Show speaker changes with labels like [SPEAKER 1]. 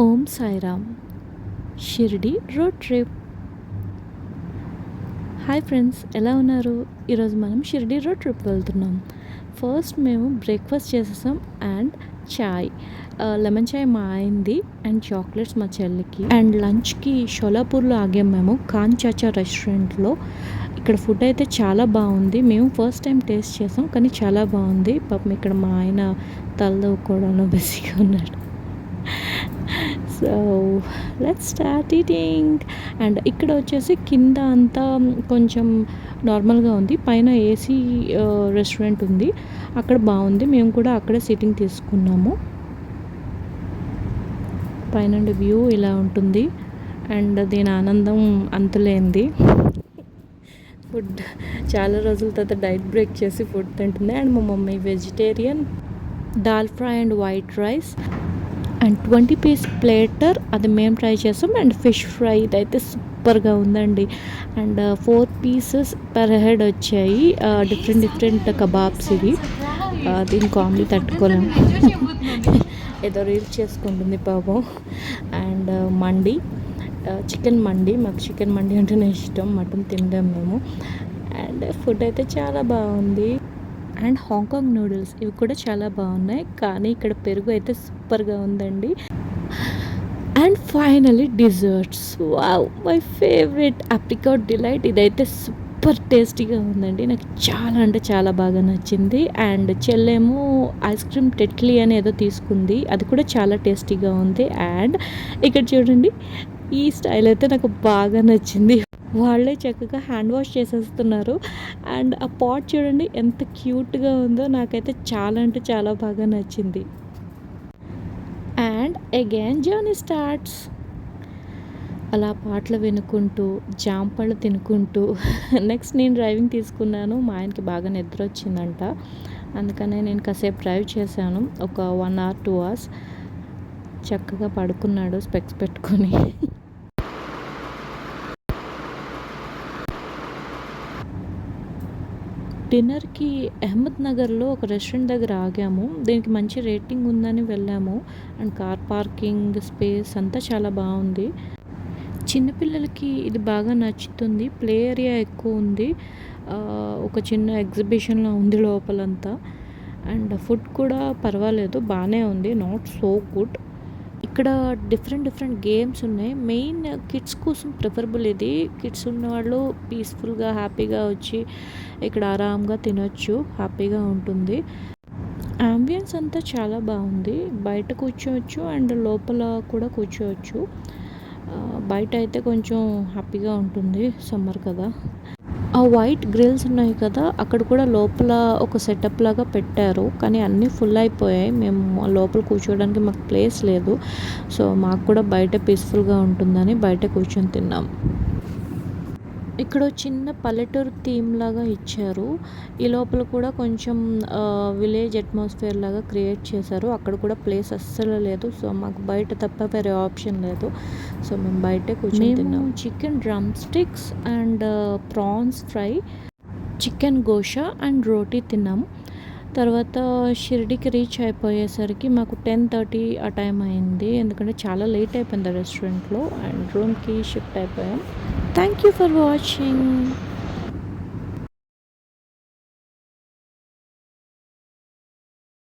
[SPEAKER 1] ఓం Sairam Shirdi road trip. Hi friends, ఎలా ఉన్నారు? ఈరోజు మనం షిరిడి రోడ్ ట్రిప్ వెళ్తున్నాం. ఫస్ట్ మేము బ్రేక్ఫాస్ట్ చేసేసాం అండ్ చాయ్, లెమన్ చాయ్ మా ఆయనది అండ్ చాక్లెట్స్ మా చెల్లికి. అండ్ లంచ్కి షోలాపూర్లో ఆగాం మేము, ఖాన్ చాచా రెస్టారెంట్లో. ఇక్కడ ఫుడ్ అయితే చాలా బాగుంది. మేము ఫస్ట్ టైం టేస్ట్ చేసాం కానీ చాలా బాగుంది. పాపం ఇక్కడ మా ఆయన తలదూకోవడంలో బిజీగా ఉన్నాడు. So let's start eating. And ఇక్కడ వచ్చేసి కింద అంతా కొంచెం నార్మల్గా ఉంది, పైన ఏసీ రెస్టారెంట్ ఉంది, అక్కడ బాగుంది. మేము కూడా అక్కడే సిట్టింగ్ తీసుకున్నాము. పైన వ్యూ ఇలా ఉంటుంది అండ్ దీని ఆనందం అంతులేంది. ఫుడ్ చాలా రోజుల తర్వాత డైట్ బ్రేక్ చేసి ఫుడ్ తింటుంది. అండ్ మా mummy vegetarian, dal fry and white rice and 20 piece platter, అది మేము ట్రై చేసాం. అండ్ ఫిష్ ఫ్రై ఇదైతే సూపర్గా ఉందండి. అండ్ 4 పీసెస్ పర్ హెడ్ వచ్చాయి. డిఫరెంట్ కబాబ్స్ ఇవి. దీని కామెడీ తట్టుకోలేము. ఏదో రీల్స్ చేసుకుంటుంది పాపం. అండ్ మండి, చికెన్ మండి. మాకు చికెన్ మండి అంటేనే ఇష్టం, మటన్ తింటాం మేము. అండ్ ఫుడ్ అయితే చాలా బాగుంది. అండ్ హాంకాంగ్ నూడిల్స్ ఇవి కూడా చాలా బాగున్నాయి, కానీ ఇక్కడ పెరుగు అయితే సూపర్గా ఉందండి. And finally desserts, wow, my favourite apricot delight. ఇదైతే సూపర్ టేస్టీగా ఉందండి, నాకు చాలా అంటే చాలా బాగా నచ్చింది. అండ్ చెల్లేమో ఐస్ క్రీమ్ టెట్లీ అని ఏదో తీసుకుంది, అది కూడా చాలా టేస్టీగా ఉంది. అండ్ ఇక్కడ చూడండి, ఈ స్టైల్ అయితే నాకు బాగా నచ్చింది. వాళ్ళే చక్కగా హ్యాండ్ వాష్ చేసేస్తున్నారు. అండ్ ఆ పాట్ చూడండి ఎంత క్యూట్గా ఉందో, నాకైతే చాలా అంటే చాలా బాగా నచ్చింది. And again journey starts. అలా పాటలు వినుకుంటూ జాంపళ్ళు తినుకుంటూ నెక్స్ట్ నేను డ్రైవింగ్ తీసుకున్నాను. మా ఆయనకి బాగా నిద్ర వచ్చిందంట, అందుకనే నేను కాసేపు డ్రైవ్ చేశాను. ఒక 1 hour 2 hours చక్కగా పడుకున్నాడు స్పెక్స్ పెట్టుకొని. డిన్నర్కి అహ్మద్ నగర్లో ఒక రెస్టారెంట్ దగ్గర ఆగాము. దీనికి మంచి రేటింగ్ ఉందని వెళ్ళాము. అండ్ కార్ పార్కింగ్ స్పేస్ అంతా చాలా బాగుంది. చిన్నపిల్లలకి ఇది బాగా నచ్చుతుంది. ప్లే ఏరియా ఎక్కువ ఉంది, ఒక చిన్న ఎగ్జిబిషన్లో ఉంది లోపలంతా. అండ్ ఫుడ్ కూడా పర్వాలేదు, బాగానే ఉంది, నాట్ సో గుడ్. ఇక్కడ డిఫరెంట్ గేమ్స్ ఉన్నాయి. మెయిన్ కిడ్స్ కోసం ప్రిఫరబుల్ ఇది. కిడ్స్ ఉన్నవాళ్ళు పీస్ఫుల్గా హ్యాపీగా వచ్చి ఇక్కడ ఆరాంగా తినొచ్చు, హ్యాపీగా ఉంటుంది. అంబియన్స్ అంతా చాలా బాగుంది. బయట కూర్చోవచ్చు అండ్ లోపల కూడా కూర్చోవచ్చు. బయట అయితే కొంచెం హ్యాపీగా ఉంటుంది, సమ్మర్ కదా. ఆ వైట్ గ్రిల్స్ ఉన్నాయి కదా, అక్కడ కూడా లోపల ఒక సెటప్ లాగా పెట్టారు, కానీ అన్నీ ఫుల్ అయిపోయాయి. మేము లోపల కూర్చోవడానికి మాకు ప్లేస్ లేదు. సో మాకు కూడా బయట పీస్ఫుల్గా ఉంటుందని బయట కూర్చొని తిన్నాం. ఇక్కడ చిన్న పల్లెటూరు థీమ్ లాగా ఇచ్చారు. ఈ లోపల కూడా కొంచెం విలేజ్ అట్మాస్ఫియర్ లాగా క్రియేట్ చేశారు. అక్కడ కూడా ప్లేస్ అస్సలు లేదు. సో మాకు బయట తప్ప వేరే ఆప్షన్ లేదు. సో మేము బయటే కూర్చొని తిన్నాం. Chicken drumsticks and prawns fry, chicken గోషా అండ్ రోటీ తిన్నాం. తర్వాత షిరిడికి రీచ్ అయిపోయేసరికి మాకు 10:30 ఆ టైం అయింది, ఎందుకంటే చాలా లేట్ అయిపోయింది రెస్టారెంట్లో. అండ్ రూమ్కి షిఫ్ట్ అయిపోయాం. Thank you for watching.